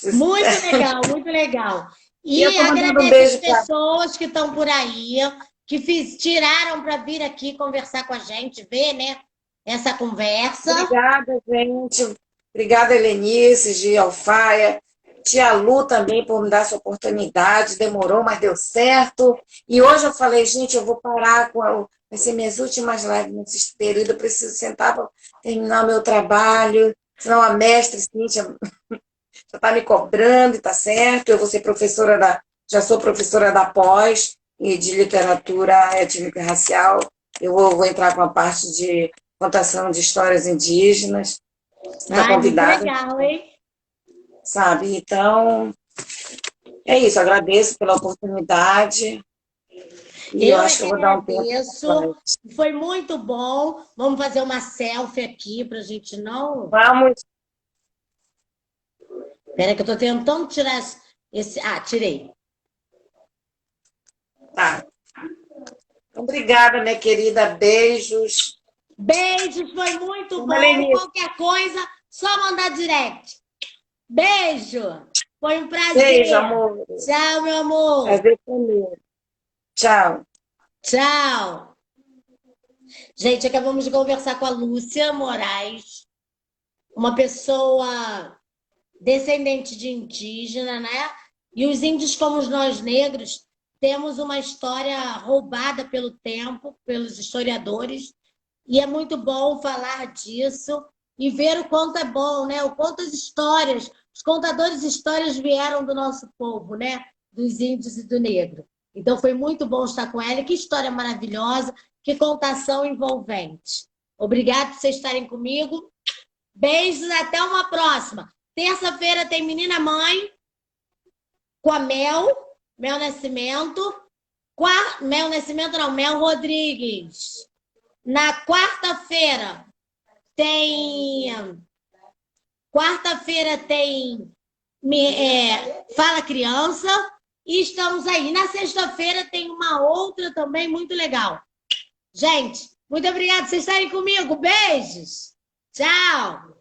Muito legal, muito legal. E eu tô mandando um agradeço beijo as pessoas que estão por aí, que tiraram para vir aqui conversar com a gente, ver, né, essa conversa. Obrigada, gente. Obrigada, Helenice, Gi Alfaia. Tia Lu também por me dar essa oportunidade. Demorou, mas deu certo. E hoje eu falei, gente, eu vou parar vai ser minhas últimas lives nesse período. Eu preciso sentar para terminar o meu trabalho. Senão a mestre Cíntia já está me cobrando, e está certo. Eu vou ser já sou professora da pós e de literatura étnica e racial. Eu vou entrar com a parte de contação de histórias indígenas. Está convidada. Muito legal, hein? Sabe? Então, é isso. Agradeço pela oportunidade. E eu acho que eu vou dar um tempo. Foi muito bom. Vamos fazer uma selfie aqui para a gente não. Vamos. Espera que eu estou tentando tirar esse. Ah, tirei. Tá. Obrigada, minha querida. Beijos. Beijos, foi muito bom. Qualquer coisa, só mandar direct. Beijo. Foi um prazer. Beijo, amor. Tchau, meu amor. Prazer comigo. Tchau. Tchau. Gente, acabamos de conversar com a Lúcia Moraes, uma pessoa descendente de indígena, né? E os índios, como nós negros, temos uma história roubada pelo tempo, pelos historiadores, e é muito bom falar disso e ver o quanto é bom, né? O quanto as histórias, os contadores de histórias vieram do nosso povo, né? Dos índios e do negro. Então foi muito bom estar com ela. Que história maravilhosa, que contação envolvente. Obrigada por vocês estarem comigo. Beijos, até uma próxima. Terça-feira tem Menina Mãe com a Mel Nascimento. Mel Nascimento não, Mel Rodrigues. Na quarta-feira tem Fala Criança. E estamos aí. Na sexta-feira tem uma outra também muito legal. Gente, muito obrigada por vocês estarem comigo. Beijos. Tchau.